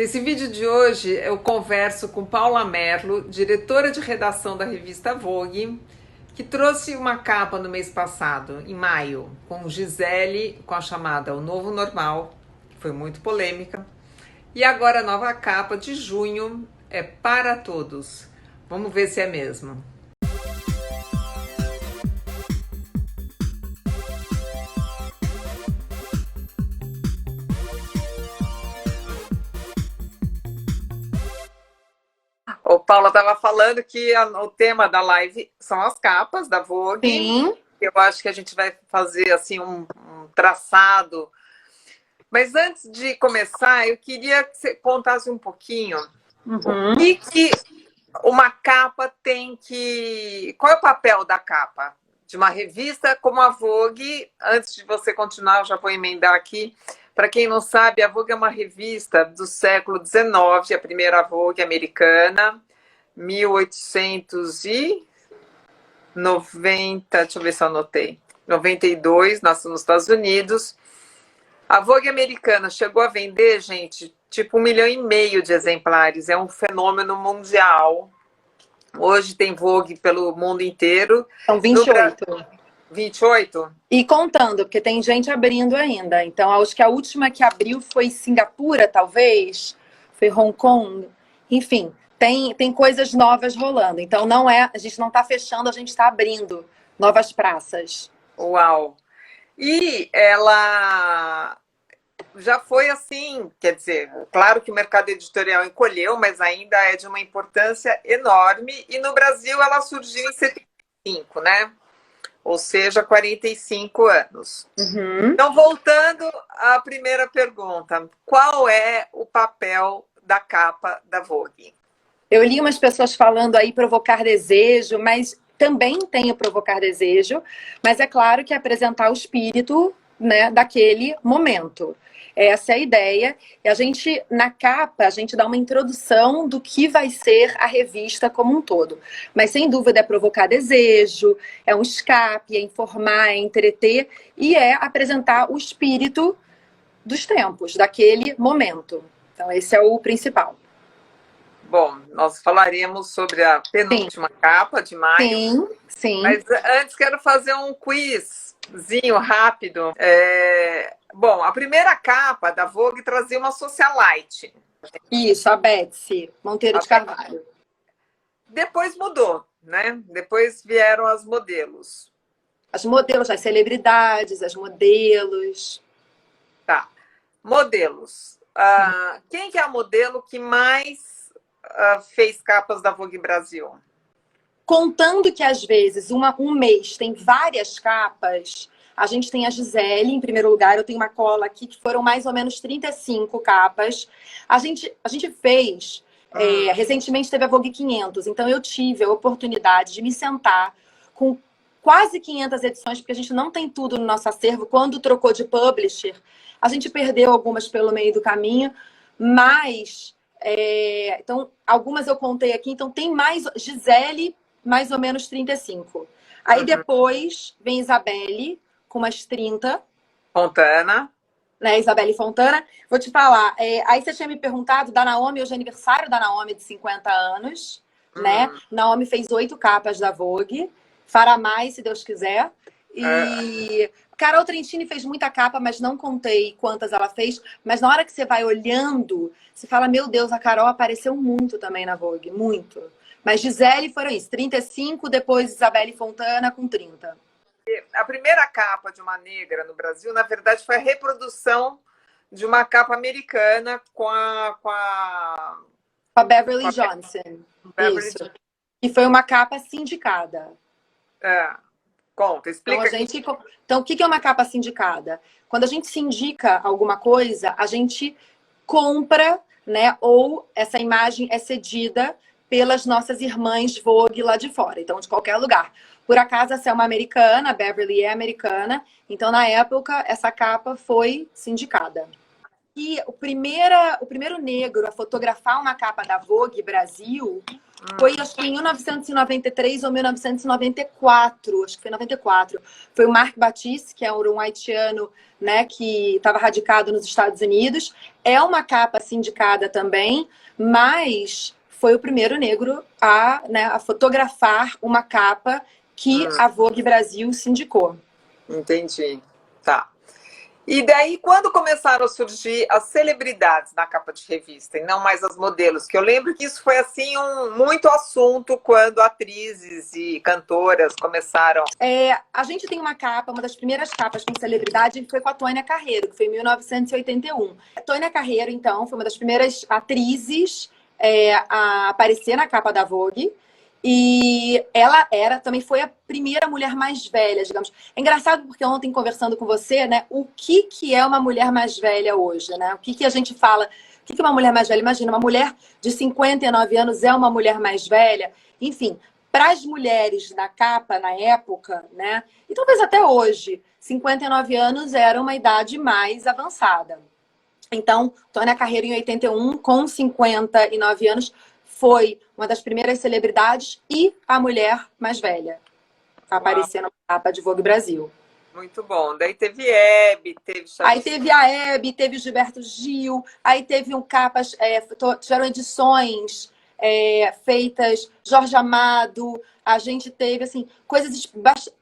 Nesse vídeo de hoje, eu converso com Paula Merlo, diretora de redação da revista Vogue, que trouxe uma capa no mês passado, em maio, com Gisele, com a chamada O Novo Normal, que foi muito polêmica. E agora a nova capa de junho é Para Todos. Vamos ver se é mesmo. O Paula estava falando que o tema da live são as capas da Vogue. Sim. Eu acho que a gente vai fazer assim um traçado. Mas antes de começar, eu queria que você contasse um pouquinho o que uma capa tem que... Qual é o papel da capa de uma revista como a Vogue? Antes de você continuar, eu já vou emendar aqui. Para quem não sabe, a Vogue é uma revista do século XIX, a primeira Vogue americana, 1890, deixa eu ver se eu anotei, 92, nasceu nos Estados Unidos. A Vogue americana chegou a vender, gente, tipo 1,5 milhão de exemplares, é um fenômeno mundial. Hoje tem Vogue pelo mundo inteiro. São 28. 28? E contando, porque tem gente abrindo ainda. Então, acho que a última que abriu foi Singapura, talvez. Foi Hong Kong. Enfim, tem coisas novas rolando. Então, a gente não está fechando, a gente está abrindo novas praças. Uau! E ela já foi assim, quer dizer, claro que o mercado editorial encolheu, mas ainda é de uma importância enorme. E no Brasil ela surgiu em 75, né? Ou seja, 45 anos. Então, voltando à primeira pergunta, qual é o papel da capa da Vogue? Eu li umas pessoas falando aí provocar desejo, mas também tem o provocar desejo, mas é claro que é apresentar o espírito, né, daquele momento. Essa é a ideia. E a gente, na capa, a gente dá uma introdução do que vai ser a revista como um todo. Mas, sem dúvida, é provocar desejo, é um escape, é informar, é entreter e é apresentar o espírito dos tempos, daquele momento. Então, esse é o principal. Bom, nós falaremos sobre a penúltima capa de maio. Sim, sim. Mas antes quero fazer um quizzinho rápido. Bom, a primeira capa da Vogue trazia uma socialite. Isso, a Betsy Monteiro de Carvalho. Depois mudou, né? Depois vieram as modelos. As modelos, as celebridades, as modelos. Tá. Modelos. Quem que é a modelo que mais fez capas da Vogue Brasil? Contando que, às vezes, um mês tem várias capas, a gente tem a Gisele, em primeiro lugar. Eu tenho uma cola aqui que foram mais ou menos 35 capas. A gente fez... recentemente teve a Vogue 500, então eu tive a oportunidade de me sentar com quase 500 edições, porque a gente não tem tudo no nosso acervo. Quando trocou de publisher, a gente perdeu algumas pelo meio do caminho, mas... então, algumas eu contei aqui. Então, tem mais... Gisele, mais ou menos 35. Aí depois vem Isabelle, com umas 30. Fontana. Né, Isabelle Fontana. Vou te falar, aí você tinha me perguntado da Naomi, hoje é aniversário da Naomi de 50 anos, né? Naomi fez 8 capas da Vogue, fará mais, se Deus quiser. E Carol Trentini fez muita capa, mas não contei quantas ela fez. Mas na hora que você vai olhando, você fala, meu Deus, a Carol apareceu muito também na Vogue, muito. Mas Gisele foram isso, 35, depois Isabelle Fontana com 30. A primeira capa de uma negra no Brasil, na verdade, foi a reprodução de uma capa americana com a Beverly Johnson. Isso. E foi uma capa sindicada. Conta, explica. Então, o que é uma capa sindicada? Quando a gente sindica alguma coisa, a gente compra, né? Ou essa imagem é cedida pelas nossas irmãs Vogue lá de fora, então de qualquer lugar. Por acaso, essa é uma americana, a Beverly é americana, então na época essa capa foi sindicada. que o primeiro negro a fotografar uma capa da Vogue Brasil foi, acho que em 1993 ou 1994, acho que foi 94. Foi o Marc Batiste, que é um haitiano, né, que estava radicado nos Estados Unidos. É uma capa sindicada também, mas foi o primeiro negro né, a fotografar uma capa que a Vogue Brasil sindicou. Entendi. Tá. E daí, quando começaram a surgir as celebridades na capa de revista, e não mais as modelos, que eu lembro que isso foi assim muito assunto quando atrizes e cantoras começaram. A gente tem uma capa, uma das primeiras capas com celebridade foi com a Tônia Carreiro, que foi em 1981. A Tônia Carreiro, então, foi uma das primeiras atrizes a aparecer na capa da Vogue. E ela também foi a primeira mulher mais velha, digamos. É engraçado porque ontem, conversando com você, né, o que é uma mulher mais velha hoje, né? O que a gente fala? O que é uma mulher mais velha? Imagina, uma mulher de 59 anos é uma mulher mais velha. Enfim, para as mulheres na capa, na época, né? E talvez até hoje, 59 anos era uma idade mais avançada. Então, Tônia Carreiro, em 81, com 59 anos, foi uma das primeiras celebridades e a mulher mais velha a aparecer na capa de Vogue Brasil. Muito bom. Daí teve Hebe, teve Charles... Aí teve a Hebe, teve o Gilberto Gil, aí teve capas, tiveram edições feitas, Jorge Amado, a gente teve, assim, coisas...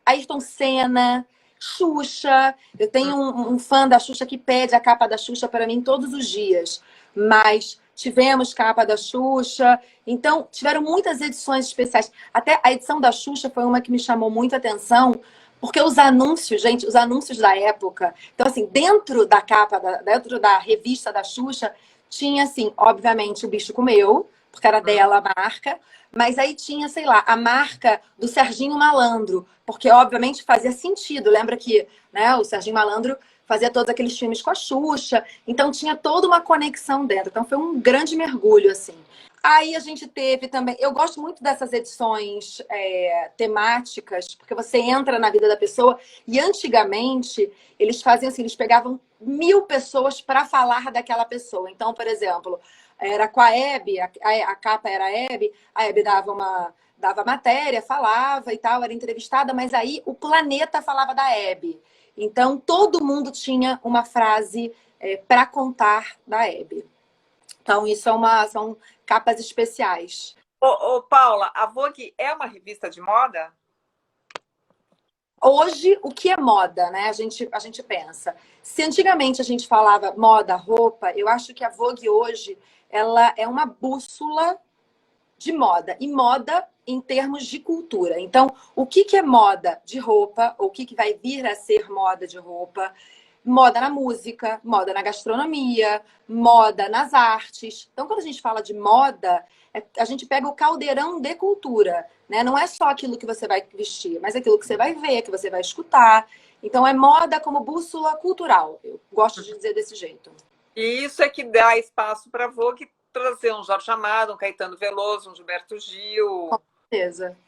Ayrton Senna, Xuxa. Eu tenho um fã da Xuxa que pede a capa da Xuxa para mim todos os dias, mas... Tivemos capa da Xuxa. Então, tiveram muitas edições especiais. Até a edição da Xuxa foi uma que me chamou muita atenção, porque os anúncios, gente, os anúncios da época... Então, assim, dentro da capa, dentro da revista da Xuxa, tinha, assim, obviamente, o Bicho Comeu, porque era dela a marca, mas aí tinha, sei lá, a marca do Serginho Malandro, porque, obviamente, fazia sentido. Lembra que, né, o Serginho Malandro fazia todos aqueles filmes com a Xuxa, então tinha toda uma conexão dentro. Então foi um grande mergulho, assim. Aí a gente teve também... Eu gosto muito dessas edições temáticas, porque você entra na vida da pessoa, e antigamente eles faziam assim, eles pegavam 1000 pessoas para falar daquela pessoa. Então, por exemplo, era com a Hebe, a capa era a Hebe dava matéria, falava e tal, era entrevistada, mas aí o planeta falava da Hebe. Então, todo mundo tinha uma frase para contar da Hebe. Então, isso são capas especiais. Ô, Paula, a Vogue é uma revista de moda? Hoje, o que é moda, né? A gente pensa. Se antigamente a gente falava moda, roupa, eu acho que a Vogue hoje ela é uma bússola de moda. E moda em termos de cultura. Então, o que é moda de roupa, ou o que vai vir a ser moda de roupa? Moda na música, moda na gastronomia, moda nas artes. Então, quando a gente fala de moda, a gente pega o caldeirão de cultura, né? Não é só aquilo que você vai vestir, mas aquilo que você vai ver, que você vai escutar. Então, é moda como bússola cultural. Eu gosto de dizer desse jeito. E isso é que dá espaço para a Vogue trazer um Jorge Amado, um Caetano Veloso, um Gilberto Gil.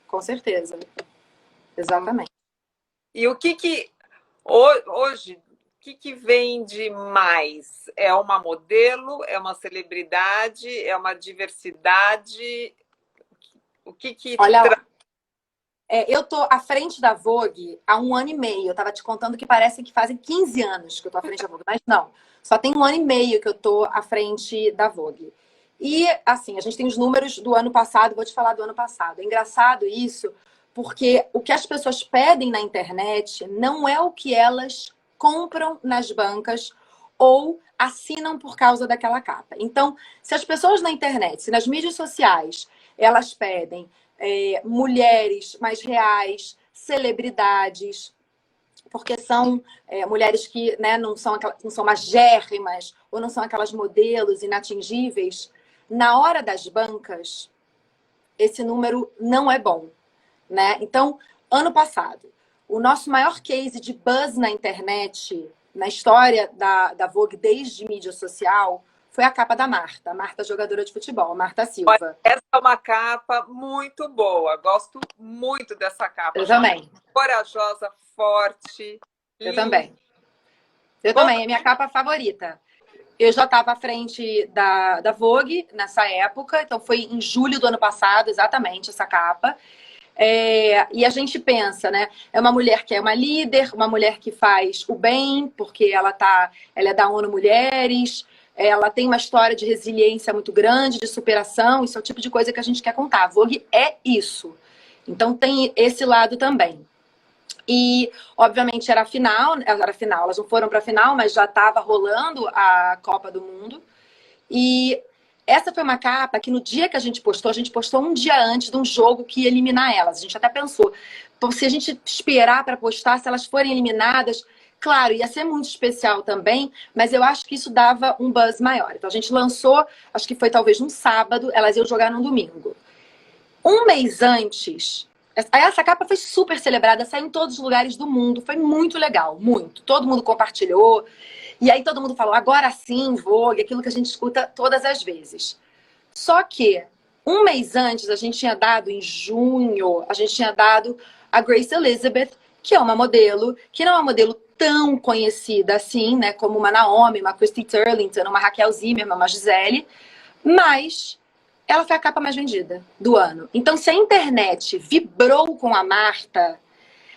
Com certeza. Exatamente. E o que hoje, o que vende mais? É uma modelo? É uma celebridade? É uma diversidade? O que Olha lá. Eu tô à frente da Vogue há 1 ano e meio. Eu tava te contando que parece que fazem 15 anos que eu tô à frente da Vogue, mas não. Só tem 1 ano e meio que eu tô à frente da Vogue. E, assim, a gente tem os números do ano passado, vou te falar do ano passado. É engraçado isso, porque o que as pessoas pedem na internet não é o que elas compram nas bancas ou assinam por causa daquela capa. Então, se as pessoas na internet, se nas mídias sociais, elas pedem mulheres mais reais, celebridades, porque são mulheres que, né, não são magérrimas ou não são aquelas modelos inatingíveis, na hora das bancas, esse número não é bom, né? Então, ano passado, o nosso maior case de buzz na internet, na história da Vogue desde mídia social, foi a capa da Marta. A Marta, jogadora de futebol, a Marta Silva. Essa é uma capa muito boa. Gosto muito dessa capa. Eu também. Corajosa, forte. Eu também. Eu também. É minha capa favorita. eu já estava à frente da Vogue nessa época, então foi em julho do ano passado, exatamente, essa capa. E a gente pensa, né? É uma mulher que é uma líder, uma mulher que faz o bem, porque ela é da ONU Mulheres, ela tem uma história de resiliência muito grande, de superação, isso é o tipo de coisa que a gente quer contar. A Vogue é isso. Então tem esse lado também. E, obviamente, era final, elas não foram para a final, mas já estava rolando a Copa do Mundo. E essa foi uma capa que no dia que a gente postou um dia antes de um jogo que ia eliminar elas. A gente até pensou, se a gente esperar para postar, se elas forem eliminadas, claro, ia ser muito especial também, mas eu acho que isso dava um buzz maior. Então a gente lançou, acho que foi talvez num sábado, elas iam jogar num domingo. Um mês antes, essa capa foi super celebrada, saiu em todos os lugares do mundo, foi muito legal, muito. Todo mundo compartilhou. E aí todo mundo falou, agora sim, Vogue, aquilo que a gente escuta todas as vezes. Só que, um mês antes, a gente tinha dado, em junho, a gente tinha dado a Grace Elizabeth, que é uma modelo, que não é uma modelo tão conhecida assim, né, como uma Naomi, uma Christy Turlington, uma Raquel Zimmermann, uma Gisele, mas ela foi a capa mais vendida do ano. Então, se a internet vibrou com a Marta,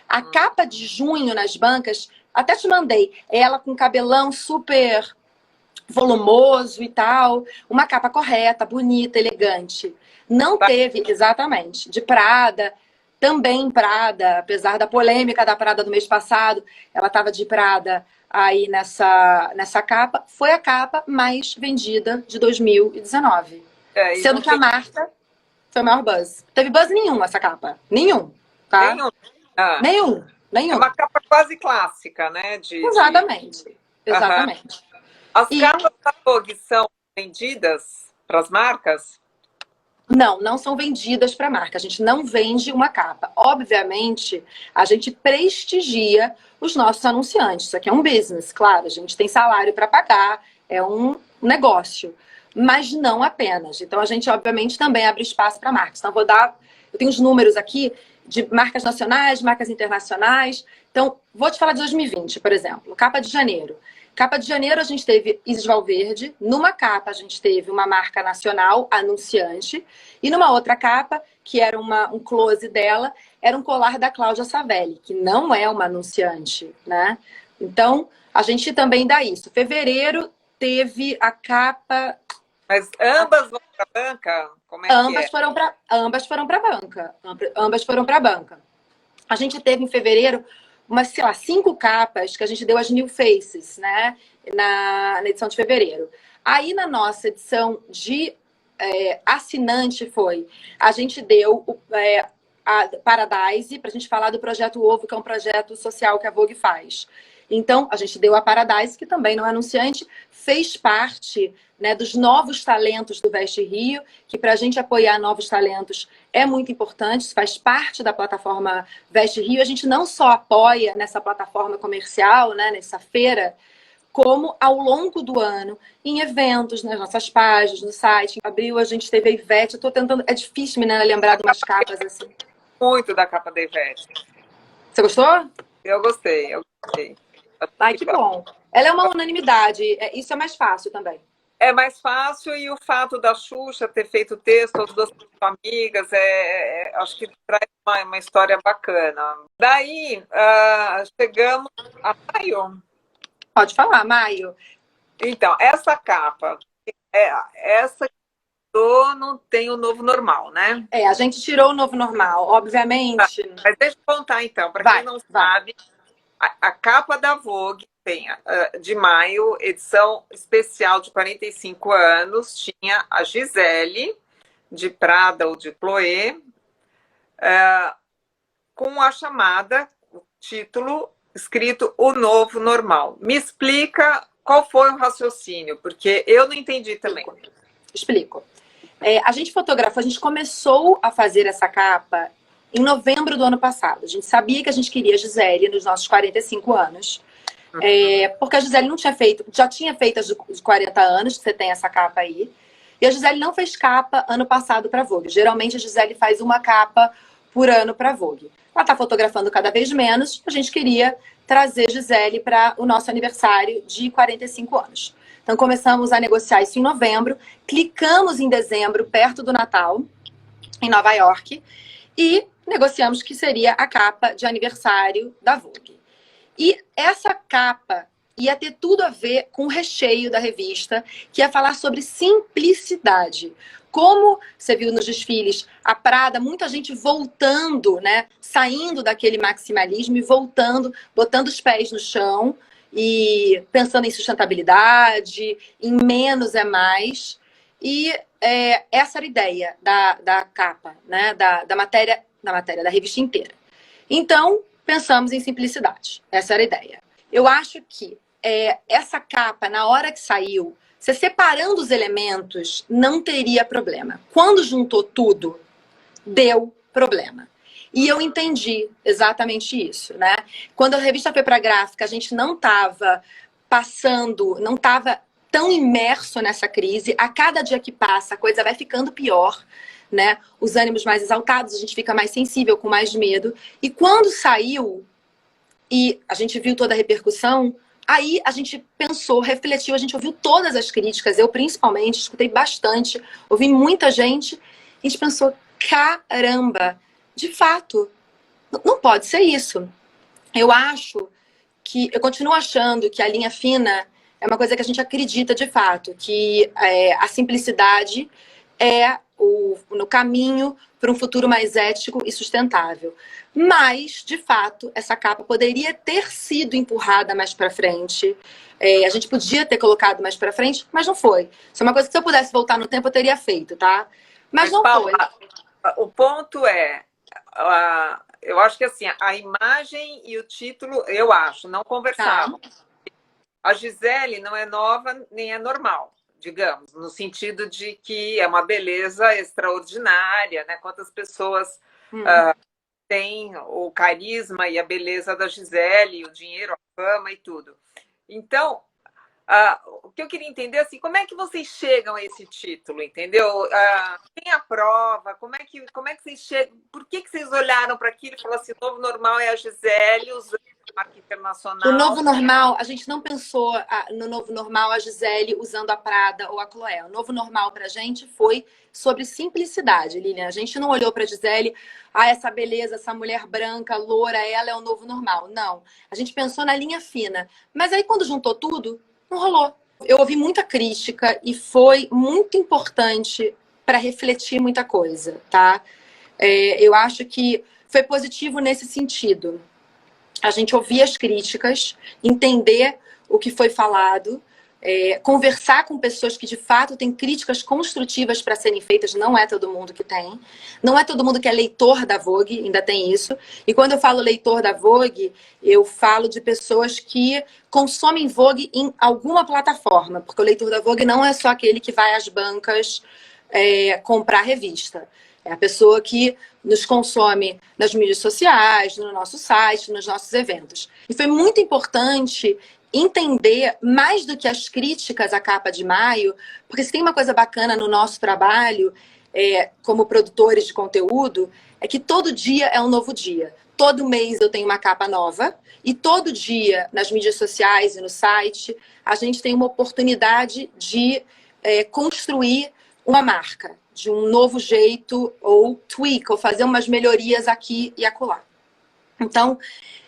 a capa de junho nas bancas, até te mandei, ela com cabelão super volumoso e tal, uma capa correta, bonita, elegante. Não teve, exatamente, de Prada, também Prada, apesar da polêmica da Prada do mês passado, ela estava de Prada aí nessa capa, foi a capa mais vendida de 2019. Sendo que a Marta foi o maior buzz. Teve buzz nenhum essa capa. Nenhum, tá? Nenhum. Nenhum. É uma capa quase clássica, né? Exatamente. Exatamente. As capas da Vogue são vendidas para as marcas? Não são vendidas para a marca. A gente não vende uma capa. Obviamente, a gente prestigia os nossos anunciantes. Isso aqui é um business, claro. A gente tem salário para pagar, é um negócio. Mas não apenas. Então, a gente, obviamente, também abre espaço para marcas. Então, eu tenho os números aqui de marcas nacionais, marcas internacionais. Então, vou te falar de 2020, por exemplo. Capa de janeiro. Capa de janeiro, a gente teve Isis Valverde. Numa capa, a gente teve uma marca nacional, anunciante. E numa outra capa, que era um close dela, era um colar da Cláudia Savelli, que não é uma anunciante, né? Então, a gente também dá isso. Fevereiro teve a capa... Mas ambas vão para a banca? Como é ambas que é? ambas foram para a banca. Ambas foram para a banca. A gente teve em fevereiro umas, sei lá, 5 capas que a gente deu as New Faces, né? Na edição de fevereiro. Aí na nossa edição de assinante a gente deu a Paradise, para a gente falar do Projeto Ovo, que é um projeto social que a Vogue faz. Então, a gente deu a Paradise, que também não é anunciante, fez parte, né, dos novos talentos do Veste Rio, que para a gente apoiar novos talentos é muito importante, isso faz parte da plataforma Veste Rio. A gente não só apoia nessa plataforma comercial, né, nessa feira, como ao longo do ano, em eventos, nas nossas páginas, no site. Em abril a gente teve a Ivete, eu tô tentando, é difícil, menina, lembrar de umas capas assim. Muito da capa da Ivete. Você gostou? Eu gostei. Ai, que bom. Ela é uma unanimidade, isso é mais fácil também. É mais fácil, e o fato da Xuxa ter feito o texto, as duas amigas, acho que traz uma história bacana. Daí, chegamos a maio. Pode falar, Maio. Então, essa capa, essa não tem o novo normal, né? A gente tirou o novo normal, obviamente. Mas deixa eu contar, então, para quem não sabe, a capa da Vogue tem, de maio, edição especial de 45 anos, tinha a Gisele, de Prada ou de Chloé, com a chamada, o título escrito O Novo Normal. Me explica qual foi o raciocínio, porque eu não entendi também. Explico. A gente fotografou, a gente começou a fazer essa capa em novembro do ano passado. A gente sabia que a gente queria a Gisele nos nossos 45 anos. Porque a Gisele não tinha feito, já tinha feito as de 40 anos, que você tem essa capa aí. E a Gisele não fez capa ano passado para a Vogue. Geralmente a Gisele faz uma capa por ano para a Vogue. Ela está fotografando cada vez menos, a gente queria trazer Gisele para o nosso aniversário de 45 anos. Então começamos a negociar isso em novembro, clicamos em dezembro, perto do Natal, em Nova York, e negociamos que seria a capa de aniversário da Vogue. E essa capa ia ter tudo a ver com o recheio da revista, que ia falar sobre simplicidade. Como você viu nos desfiles, a Prada, muita gente voltando, né? Saindo daquele maximalismo e voltando, botando os pés no chão e pensando em sustentabilidade, em menos é mais. E essa era a ideia da capa, né? Da matéria, da revista inteira. Então, pensamos em simplicidade. Essa era a ideia. Eu acho que essa capa, na hora que saiu, você separando os elementos, não teria problema. Quando juntou tudo, deu problema. E eu entendi exatamente isso, né? Quando a revista foi para a gráfica, a gente não estava passando, não estava tão imerso nessa crise. A cada dia que passa, a coisa vai ficando pior, né? Os ânimos mais exaltados, a gente fica mais sensível, com mais medo. E quando saiu e a gente viu toda a repercussão, aí a gente pensou, refletiu, a gente ouviu todas as críticas, eu principalmente, escutei bastante, ouvi muita gente, a gente pensou, caramba, de fato, não pode ser isso. Eu continuo achando que a linha fina é uma coisa que a gente acredita de fato, que a simplicidade é no caminho para um futuro mais ético e sustentável. Mas, de fato, essa capa poderia ter sido empurrada mais para frente. A gente podia ter colocado mais para frente, mas não foi. Isso é uma coisa que, se eu pudesse voltar no tempo, eu teria feito, tá? Mas não Paula, foi. O ponto eu acho que assim, a imagem e o título, eu acho, não conversavam. Tá. A Gisele não é nova nem é normal, digamos, no sentido de que é uma beleza extraordinária, né? Quantas pessoas têm o carisma e a beleza da Gisele, o dinheiro, a fama e tudo. Então, o que eu queria entender, assim, como é que vocês chegam a esse título, entendeu? Quem aprova? Como é que vocês chegam? Por que vocês olharam para aquilo e falaram assim, o novo normal é a Gisele usando a marca internacional? O novo normal, a gente não pensou no novo normal a Gisele usando a Prada ou a Chloé. O novo normal pra gente foi sobre simplicidade, Lilian. A gente não olhou pra Gisele, essa beleza, essa mulher branca, loura, ela é o novo normal. Não. A gente pensou na linha fina. Mas aí quando juntou tudo, não rolou. Eu ouvi muita crítica e foi muito importante para refletir muita coisa, tá? Eu acho que foi positivo nesse sentido. A gente ouvir as críticas, entender o que foi falado, conversar com pessoas que de fato têm críticas construtivas para serem feitas, não é todo mundo que tem. Não é todo mundo que é leitor da Vogue, ainda tem isso. E quando eu falo leitor da Vogue, eu falo de pessoas que consomem Vogue em alguma plataforma, porque o leitor da Vogue não é só aquele que vai às bancas comprar revista. É a pessoa que nos consome nas mídias sociais, no nosso site, nos nossos eventos. E foi muito importante entender, mais do que as críticas à capa de maio, porque se tem uma coisa bacana no nosso trabalho, como produtores de conteúdo, é que todo dia é um novo dia. Todo mês eu tenho uma capa nova e todo dia, nas mídias sociais e no site, a gente tem uma oportunidade de construir uma marca de um novo jeito, ou tweak, ou fazer umas melhorias aqui e acolá. Então,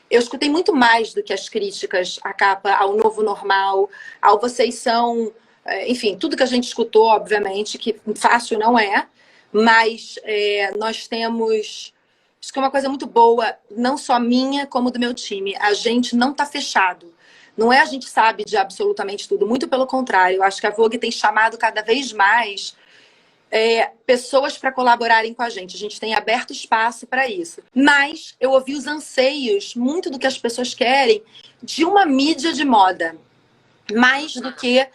eu escutei muito mais do que as críticas à capa, ao novo normal, ao vocês são... Enfim, tudo que a gente escutou, obviamente, que fácil não é, mas nós temos... Acho que é uma coisa muito boa, não só minha, como do meu time. A gente não está fechado. Não é a gente sabe de absolutamente tudo, muito pelo contrário. Eu acho que a Vogue tem chamado cada vez mais pessoas para colaborarem com a gente tem aberto espaço para isso. Mas eu ouvi os anseios, muito do que as pessoas querem, de uma mídia de moda. Mais do que,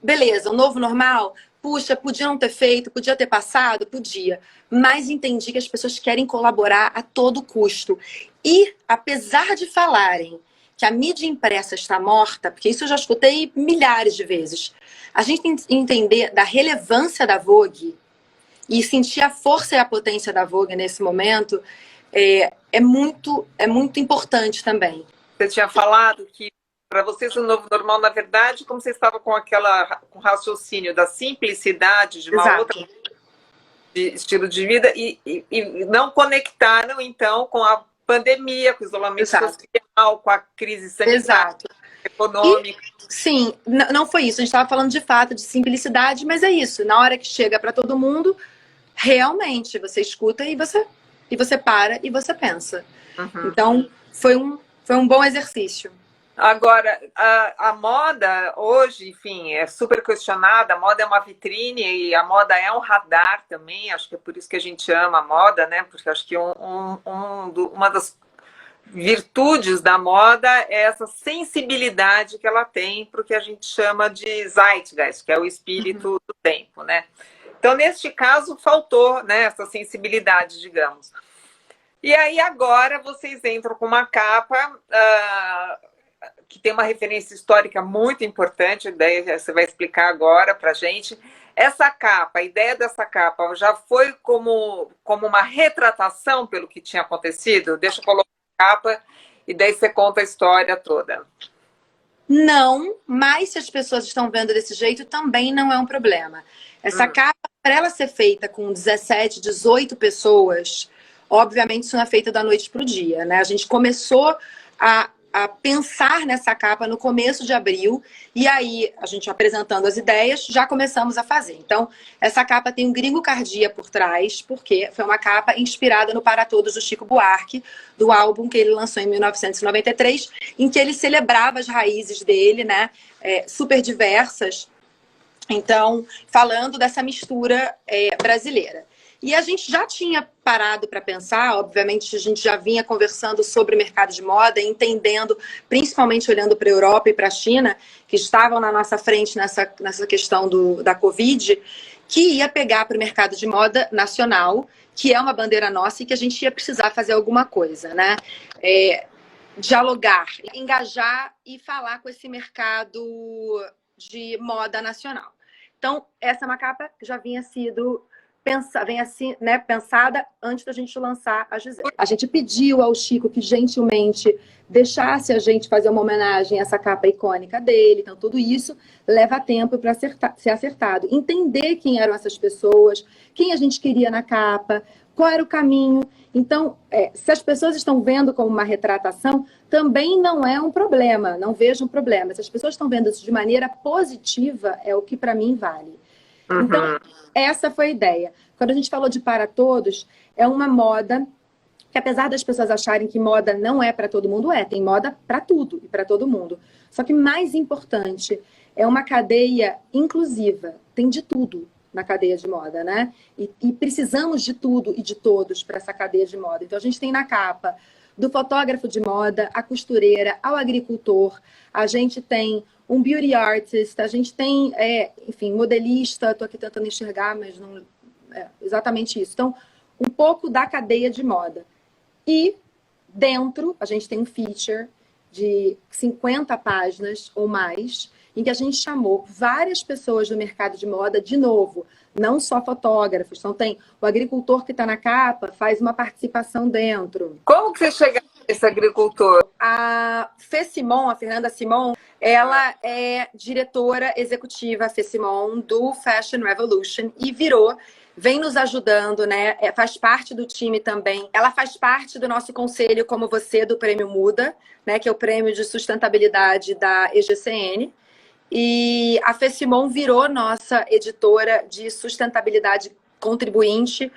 beleza, o novo normal, puxa, podia não ter feito, podia ter passado, podia. Mas entendi que as pessoas querem colaborar a todo custo. E, apesar de falarem que a mídia impressa está morta, porque isso eu já escutei milhares de vezes, a gente tem que entender da relevância da Vogue e sentir a força e a potência da Vogue nesse momento é muito importante também. Você tinha falado que Para vocês, o novo normal, na verdade, como você estava com com o raciocínio da simplicidade de uma outra de estilo de vida e não conectaram, então, com a pandemia, com o isolamento social, com a crise sanitária, econômica. Sim, não foi isso. A gente estava falando de fato de simplicidade, mas é isso. Na hora que chega para todo mundo, realmente você escuta e você para e você pensa. Então, foi um bom exercício. Agora, a moda hoje, enfim, é super questionada. A moda é uma vitrine e a moda é um radar também. Acho que é por isso que a gente ama a moda, né? Porque acho que uma das virtudes da moda é essa sensibilidade que ela tem para o que a gente chama de Zeitgeist, que é o espírito do tempo, né? Então, neste caso, faltou, né, essa sensibilidade, digamos. E aí, agora, vocês entram com uma capa que tem uma referência histórica muito importante, daí você vai explicar agora para a gente. Essa capa, a ideia dessa capa já foi como uma retratação pelo que tinha acontecido? Deixa eu colocar a capa e daí você conta a história toda. Não, mas se as pessoas estão vendo desse jeito, também não é um problema. Essa capa, para ela ser feita com 17, 18 pessoas, obviamente isso não é feito da noite para o dia, né? A gente começou a pensar nessa capa no começo de abril, e aí, a gente apresentando as ideias, já começamos a fazer. Então, essa capa tem um Gringo Cardia por trás, porque foi uma capa inspirada no Para Todos, do Chico Buarque, do álbum que ele lançou em 1993, em que ele celebrava as raízes dele, né, super diversas, então, falando dessa mistura brasileira. E a gente já tinha parado para pensar, obviamente a gente já vinha conversando sobre o mercado de moda, entendendo, principalmente olhando para a Europa e para a China, que estavam na nossa frente nessa questão da Covid, que ia pegar para o mercado de moda nacional, que é uma bandeira nossa e que a gente ia precisar fazer alguma coisa, né? Dialogar, engajar e falar com esse mercado de moda nacional. Então, essa é uma capa que já vinha sido pensada antes da gente lançar a Gisele. A gente pediu ao Chico que gentilmente deixasse a gente fazer uma homenagem a essa capa icônica dele. Então, tudo isso leva tempo para ser acertado. Entender quem eram essas pessoas, quem a gente queria na capa, qual era o caminho. Então, se as pessoas estão vendo como uma retratação, também não é um problema, não vejo um problema. Se as pessoas estão vendo isso de maneira positiva, é o que para mim vale. Então, essa foi a ideia. Quando a gente falou de Para Todos, é uma moda que, apesar das pessoas acharem que moda não é para todo mundo, tem moda para tudo e para todo mundo. Só que mais importante, é uma cadeia inclusiva, tem de tudo na cadeia de moda, né? E precisamos de tudo e de todos para essa cadeia de moda. Então, a gente tem na capa do fotógrafo de moda, a costureira, ao agricultor, a gente tem um beauty artist, a gente tem, enfim, modelista, estou aqui tentando enxergar, mas não é exatamente isso. Então, um pouco da cadeia de moda. E dentro, a gente tem um feature de 50 páginas ou mais, em que a gente chamou várias pessoas do mercado de moda, de novo, não só fotógrafos. Então, tem o agricultor que está na capa, faz uma participação dentro. Como que você chega nesse agricultor? A Fê Simon, a Fernanda Simon, ela é diretora executiva Fê Simon do Fashion Revolution e vem nos ajudando, né? Faz parte do time também. Ela faz parte do nosso conselho, como você, do Prêmio Muda, né? Que é o prêmio de sustentabilidade da EGCN. E a Fê Simon virou nossa editora de sustentabilidade contribuinte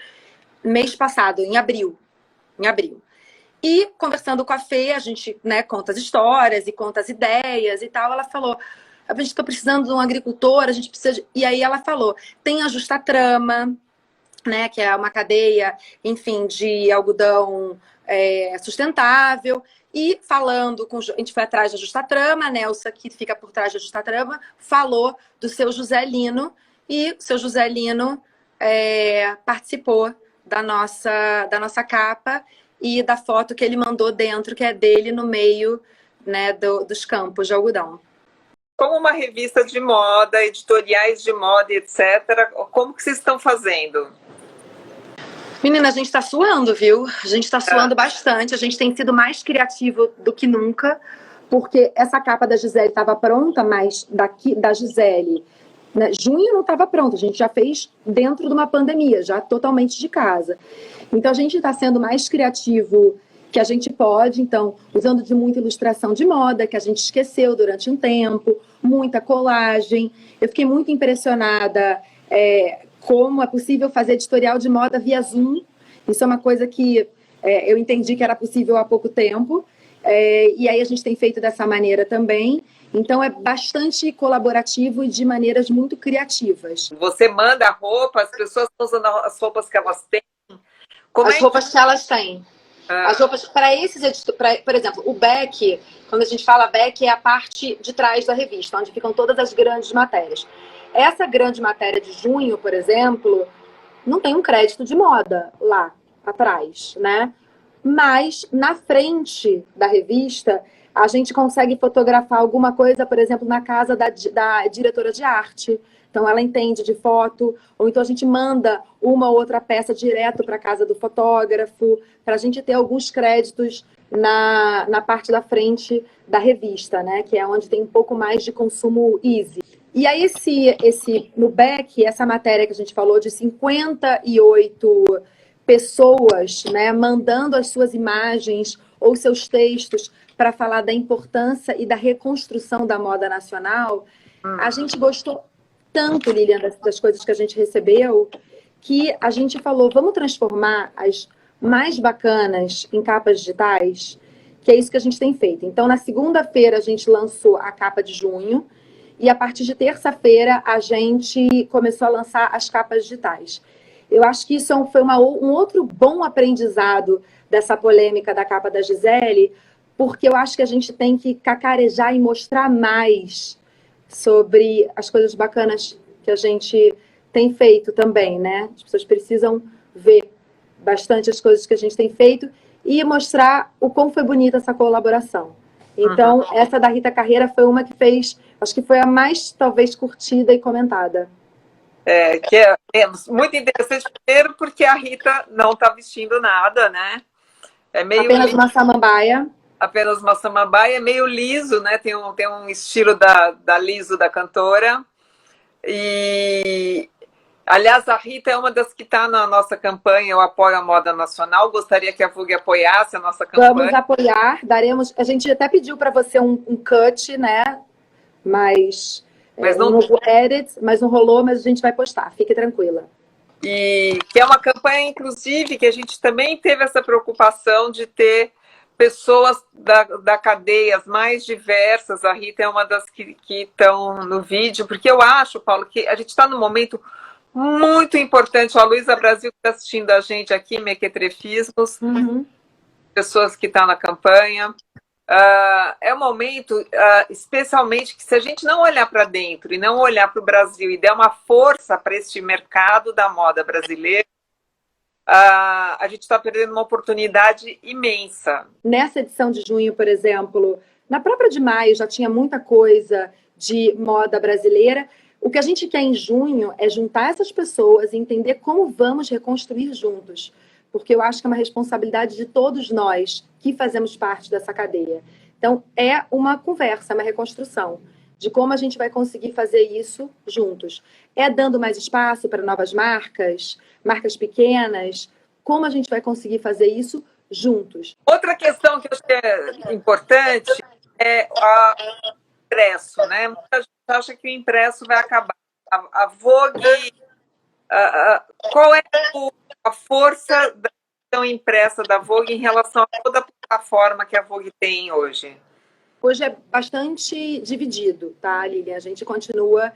mês passado, em abril. E conversando com a Fê, a gente, né, conta as histórias e conta as ideias e tal. Ela falou, a gente está precisando de um agricultor, a gente precisa... E aí ela falou, tem a Justa Trama, né, que é uma cadeia, enfim, de algodão sustentável. E falando com... A gente foi atrás da Justa Trama, a Nelsa, que fica por trás da Justa Trama, falou do seu José Lino. E o seu José Lino participou da nossa capa e da foto que ele mandou dentro, que é dele no meio, né, dos campos de algodão. Como uma revista de moda, editoriais de moda, etc., como que vocês estão fazendo? Menina, a gente está suando, viu? A gente está suando bastante, a gente tem sido mais criativo do que nunca, porque essa capa da Gisele estava pronta, mas daqui da Gisele, né, junho não estava pronta, a gente já fez dentro de uma pandemia, já totalmente de casa. Então a gente está sendo mais criativo que a gente pode, então usando de muita ilustração de moda, que a gente esqueceu durante um tempo, muita colagem. Eu fiquei muito impressionada como é possível fazer editorial de moda via Zoom. Isso é uma coisa que eu entendi que era possível há pouco tempo. E aí a gente tem feito dessa maneira também. Então é bastante colaborativo e de maneiras muito criativas. Você manda a roupa, as pessoas estão usando as roupas que elas têm? As roupas que elas têm. As roupas, para esses, por exemplo, o back, quando a gente fala back, é a parte de trás da revista, onde ficam todas as grandes matérias. Essa grande matéria de junho, por exemplo, não tem um crédito de moda lá atrás, né? Mas na frente da revista, a gente consegue fotografar alguma coisa, por exemplo, na casa da diretora de arte. Então, ela entende de foto, ou então a gente manda uma ou outra peça direto para a casa do fotógrafo, para a gente ter alguns créditos na parte da frente da revista, né? Que é onde tem um pouco mais de consumo easy. E aí, no back, essa matéria que a gente falou de 58 pessoas, né, mandando as suas imagens ou seus textos para falar da importância e da reconstrução da moda nacional, a gente gostou tanto, Lilian, das coisas que a gente recebeu, que a gente falou, vamos transformar as mais bacanas em capas digitais, que é isso que a gente tem feito. Então, na segunda-feira, a gente lançou a capa de junho, e a partir de terça-feira, a gente começou a lançar as capas digitais. Eu acho que isso foi um outro bom aprendizado dessa polêmica da capa da Gisele, porque eu acho que a gente tem que cacarejar e mostrar mais sobre as coisas bacanas que a gente tem feito também, né? As pessoas precisam ver bastante as coisas que a gente tem feito e mostrar o quão foi bonita essa colaboração. Então, essa da Rita Carreira foi uma que fez, acho que foi a mais, talvez, curtida e comentada. Que é muito interessante, primeiro porque a Rita não está vestindo nada, né? É meio apenas uma samambaia. Apenas uma samambaia, é meio liso, né? Tem um estilo da liso da cantora. E, aliás, a Rita é uma das que está na nossa campanha, eu apoio a moda nacional, gostaria que a Vogue apoiasse a nossa campanha. Vamos apoiar, daremos. A gente até pediu para você um cut, né? Mas não rolou edit, mas não rolou, mas a gente vai postar, fique tranquila. E que é uma campanha, inclusive, que a gente também teve essa preocupação de ter pessoas da cadeia mais diversas. A Rita é uma das que estão no vídeo, porque eu acho, Paulo, que a gente está num momento muito importante. A Luísa Brasil que está assistindo a gente aqui, Mequetrefismos, pessoas que estão na campanha. É um momento, especialmente, que se a gente não olhar para dentro e não olhar para o Brasil e der uma força para este mercado da moda brasileira, a gente está perdendo uma oportunidade imensa. Nessa edição de junho, por exemplo, na própria de maio já tinha muita coisa de moda brasileira. O que a gente quer em junho é juntar essas pessoas e entender como vamos reconstruir juntos. Porque eu acho que é uma responsabilidade de todos nós que fazemos parte dessa cadeia. Então, é uma conversa, uma reconstrução de como a gente vai conseguir fazer isso juntos. É dando mais espaço para novas marcas, marcas pequenas, como a gente vai conseguir fazer isso juntos. Outra questão que eu acho que é importante é o impresso, né? Muita gente acha que o impresso vai acabar. A Vogue, qual é a força da edição impressa da Vogue em relação a toda a plataforma que a Vogue tem hoje? Hoje é bastante dividido, tá, Lilian? A gente continua...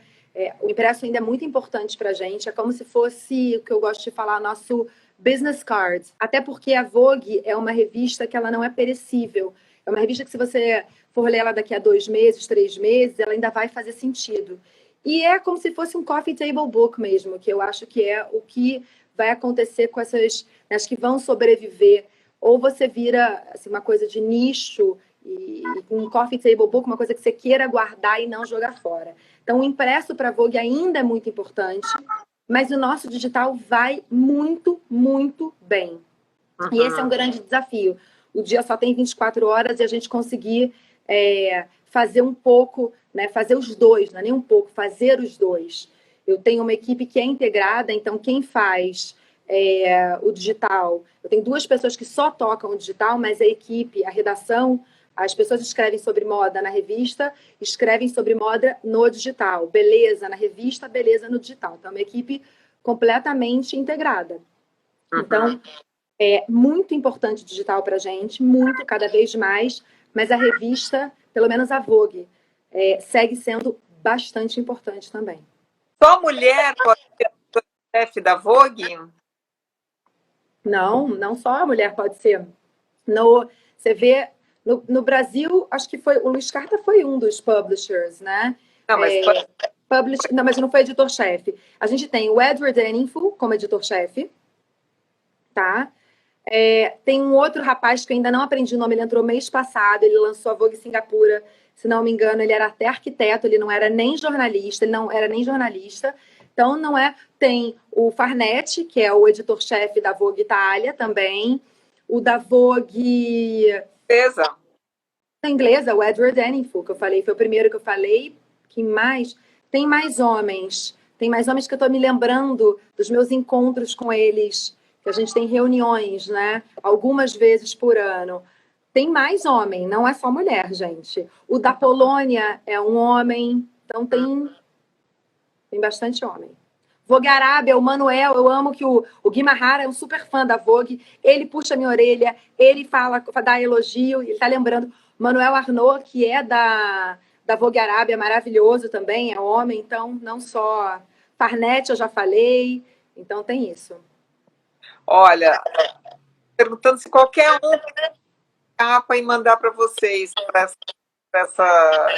o impresso ainda é muito importante para a gente. É como se fosse, o que eu gosto de falar, nosso business card. Até porque a Vogue é uma revista que ela não é perecível. É uma revista que, se você for ler ela daqui a 2 meses, 3 meses, ela ainda vai fazer sentido. E é como se fosse um coffee table book mesmo, que eu acho que é o que vai acontecer com essas, as que vão sobreviver. Ou você vira assim, uma coisa de nicho, e um coffee table book, uma coisa que você queira guardar e não jogar fora. Então, o impresso para a Vogue ainda é muito importante, mas o nosso digital vai muito, muito bem. E esse é um grande desafio. O dia só tem 24 horas e a gente conseguir fazer um pouco, né, fazer os dois, não é nem um pouco, fazer os dois. Eu tenho uma equipe que é integrada, então quem faz o digital, eu tenho 2 pessoas que só tocam o digital, mas a equipe, a redação, as pessoas escrevem sobre moda na revista, escrevem sobre moda no digital, beleza na revista, beleza no digital. Então, é uma equipe completamente integrada. Então, é muito importante o digital para a gente, muito, cada vez mais, mas a revista, pelo menos a Vogue, segue sendo bastante importante também. Só mulher pode ser chefe da Vogue? Não, não só a mulher pode ser. Você vê, no Brasil, acho que foi o Luiz Carta foi um dos publishers, né? Não, mas Não, mas não foi editor-chefe. A gente tem o Edward Enninful como editor-chefe, tá? Tem um outro rapaz que eu ainda não aprendi o nome, ele entrou mês passado, ele lançou a Vogue Singapura, se não me engano, ele era até arquiteto, ele não era nem jornalista, então não é. Tem o Farnett, que é o editor-chefe da Vogue Itália também, o da Vogue inglesa, o Edward Enninful, que eu falei, foi o primeiro que eu falei. Quem mais? Tem mais homens que eu estou me lembrando dos meus encontros com eles, que a gente tem reuniões, né? Algumas vezes por ano. Tem mais homem, não é só mulher, gente. O da Polônia é um homem, então tem bastante homem. Vogue Arábia, o Manuel, eu amo que o Guimarães é um super fã da Vogue, ele puxa minha orelha, ele fala, dá elogio, ele tá lembrando. Manuel Arnaud, que é da Vogue Arábia, maravilhoso também, é homem, então não só. Farnett eu já falei, então tem isso. Olha, perguntando se qualquer um capa e mandar para vocês, para essa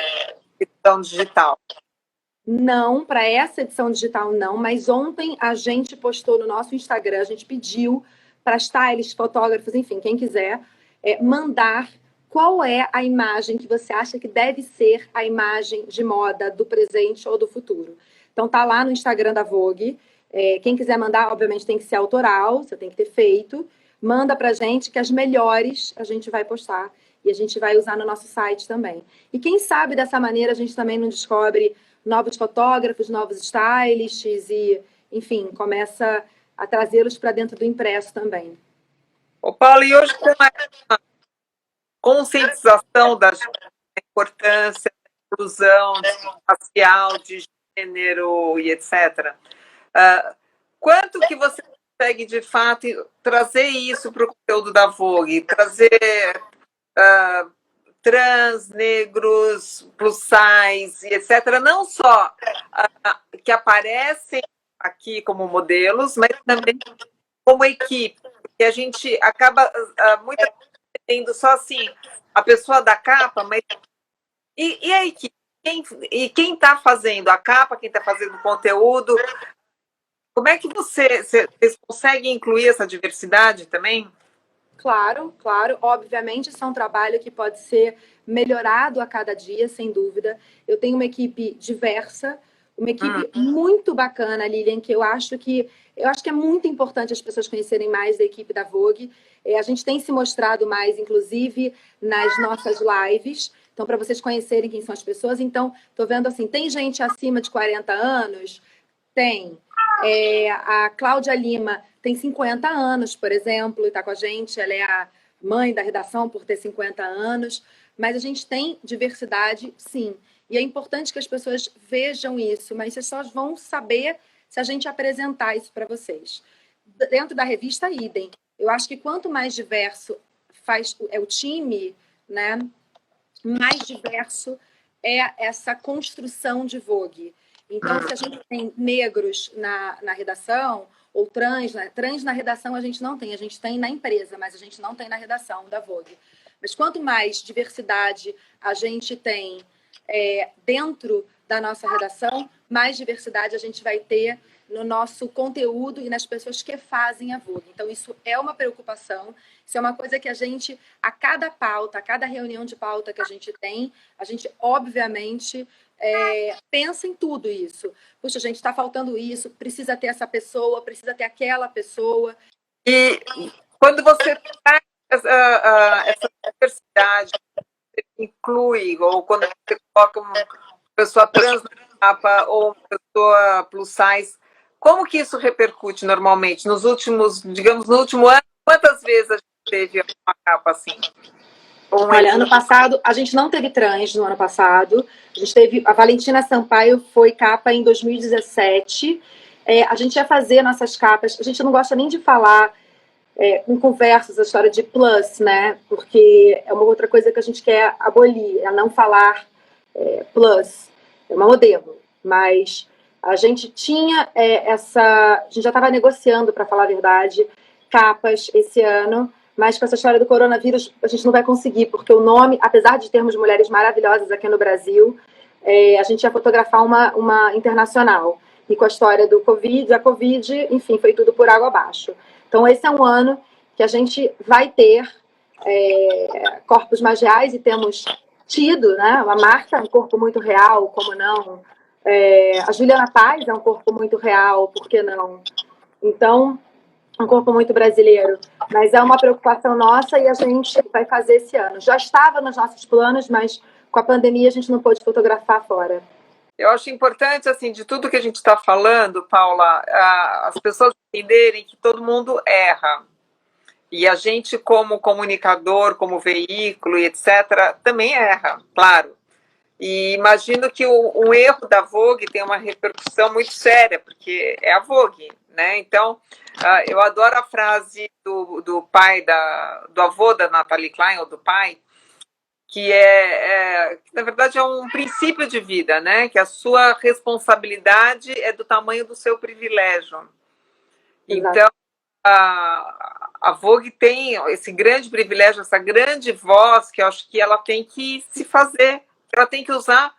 edição digital. Não, para essa edição digital não, mas ontem a gente postou no nosso Instagram, a gente pediu para stylists, fotógrafos, enfim, quem quiser, mandar qual é a imagem que você acha que deve ser a imagem de moda do presente ou do futuro. Então tá lá no Instagram da Vogue. Quem quiser mandar, obviamente tem que ser autoral, você tem que ter feito. Manda pra gente que as melhores a gente vai postar e a gente vai usar no nosso site também. E quem sabe dessa maneira a gente também não descobre novos fotógrafos, novos stylists e, enfim, começa a trazê-los para dentro do impresso também. Ô, Paulo, e hoje com a conscientização da importância da inclusão racial, de gênero e etc., quanto que você consegue, de fato, trazer isso para o conteúdo da Vogue? Trazer trans, negros, plus size, etc., não só que aparecem aqui como modelos, mas também como equipe, porque a gente acaba muito tendo só assim a pessoa da capa, mas e a equipe? Quem está fazendo a capa, quem está fazendo o conteúdo? Como é que vocês conseguem incluir essa diversidade também? Claro, claro. Obviamente, isso é um trabalho que pode ser melhorado a cada dia, sem dúvida. Eu tenho uma equipe diversa, uma equipe muito bacana, Lilian, que eu acho que é muito importante as pessoas conhecerem mais da equipe da Vogue. A gente tem se mostrado mais, inclusive, nas nossas lives. Então, para vocês conhecerem quem são as pessoas. Então, estou vendo assim, tem gente acima de 40 anos? Tem. A Cláudia Lima tem 50 anos, por exemplo, e está com a gente. Ela é a mãe da redação por ter 50 anos. Mas a gente tem diversidade, sim. E é importante que as pessoas vejam isso, mas vocês só vão saber se a gente apresentar isso para vocês. Dentro da revista, idem. Eu acho que quanto mais diverso é o time, né, mais diverso é essa construção de Vogue. Então, se a gente tem negros na redação, ou trans na redação a gente não tem. A gente tem na empresa, mas a gente não tem na redação da Vogue. Mas quanto mais diversidade a gente tem dentro da nossa redação, mais diversidade a gente vai ter no nosso conteúdo e nas pessoas que fazem a Vogue. Então, isso é uma preocupação, isso é uma coisa que a gente, a cada pauta, a cada reunião de pauta que a gente tem, a gente, obviamente, pensa em tudo isso. Puxa, gente, está faltando isso, precisa ter essa pessoa, precisa ter aquela pessoa. E quando você traz essa diversidade, inclui, ou quando você coloca uma pessoa trans na capa ou uma pessoa plus size, como que isso repercute normalmente? Nos últimos, digamos, no último ano, quantas vezes a gente teve uma capa assim? Olha, ano passado, a gente não teve trans no ano passado. A gente teve. A Valentina Sampaio foi capa em 2017. A gente ia fazer nossas capas. A gente não gosta nem de falar em conversas a história de plus, né? Porque é uma outra coisa que a gente quer abolir, é não falar plus. É uma modelo. Mas a gente tinha essa. A gente já estava negociando, para falar a verdade, capas esse ano. Mas com essa história do coronavírus, a gente não vai conseguir, porque o nome, apesar de termos mulheres maravilhosas aqui no Brasil, a gente ia fotografar uma internacional. E com a história do Covid, a Covid, enfim, foi tudo por água abaixo. Então, esse é um ano que a gente vai ter corpos mais reais, e temos tido, né, uma marca, um corpo muito real, como não? A Juliana Paz é um corpo muito real, por que não? Então, um corpo muito brasileiro, mas é uma preocupação nossa e a gente vai fazer esse ano. Já estava nos nossos planos, mas com a pandemia a gente não pôde fotografar fora. Eu acho importante, assim, de tudo que a gente está falando, Paula, as pessoas entenderem que todo mundo erra. E a gente, como comunicador, como veículo e etc., também erra, claro. E imagino que um erro da Vogue tem uma repercussão muito séria, porque é a Vogue, né? Então, eu adoro a frase do pai, do avô da Natalie Klein, ou do pai, que na verdade é um princípio de vida, né? Que a sua responsabilidade é do tamanho do seu privilégio. Exato. Então, a Vogue tem esse grande privilégio, essa grande voz, que eu acho que ela tem que se fazer, que ela tem que usar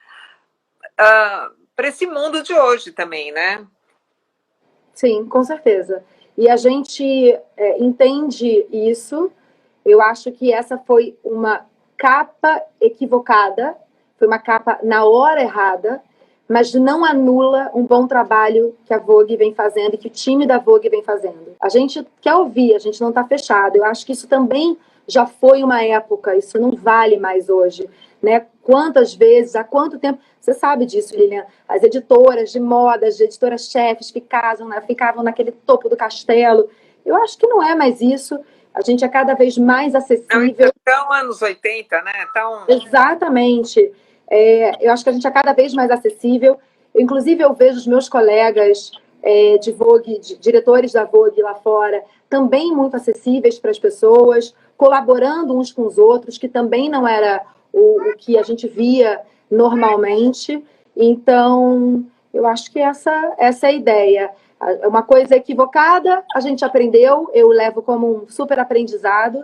para esse mundo de hoje também, né? Sim, com certeza. E a gente entende isso. Eu acho que essa foi uma capa equivocada, foi uma capa na hora errada, mas não anula um bom trabalho que a Vogue vem fazendo e que o time da Vogue vem fazendo. A gente quer ouvir, a gente não está fechado. Eu acho que isso também já foi uma época, isso não vale mais hoje, né? Quantas vezes, há quanto tempo, você sabe disso, Lilian, as editoras de moda, as editoras-chefes ficavam naquele topo do castelo. Eu acho que não é mais isso. A gente é cada vez mais acessível. Então, anos 80, né? Exatamente. Eu acho que a gente é cada vez mais acessível. Inclusive, eu vejo os meus colegas de Vogue, diretores da Vogue lá fora, também muito acessíveis para as pessoas, colaborando uns com os outros, que também não era o que a gente via normalmente. Então, eu acho que essa é a ideia. Uma coisa equivocada, a gente aprendeu, eu levo como um super aprendizado,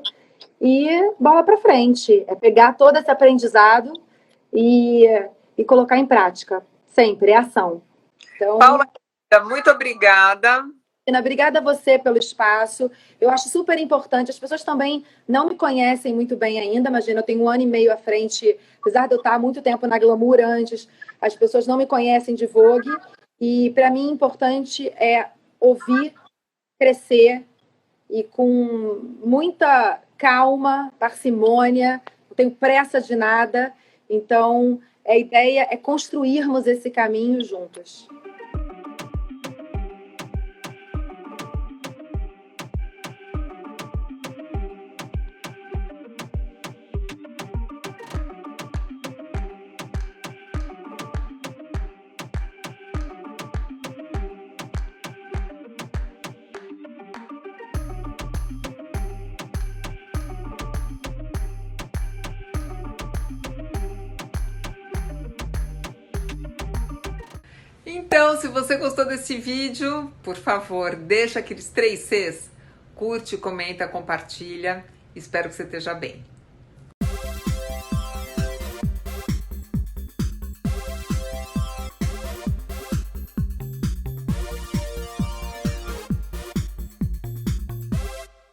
e bola para frente. É pegar todo esse aprendizado e colocar em prática. Sempre, é ação. Então, Paula, muito obrigada. Obrigada a você pelo espaço. Eu acho super importante. As pessoas também não me conhecem muito bem ainda. Imagina, eu tenho 1 ano e meio à frente, apesar de eu estar há muito tempo na Glamour antes, as pessoas não me conhecem de Vogue. E para mim, importante é ouvir, crescer e com muita calma, parcimônia, não tenho pressa de nada. Então, a ideia é construirmos esse caminho juntos. Então, se você gostou desse vídeo, por favor, deixa aqueles 3 Cs. Curte, comenta, compartilha. Espero que você esteja bem.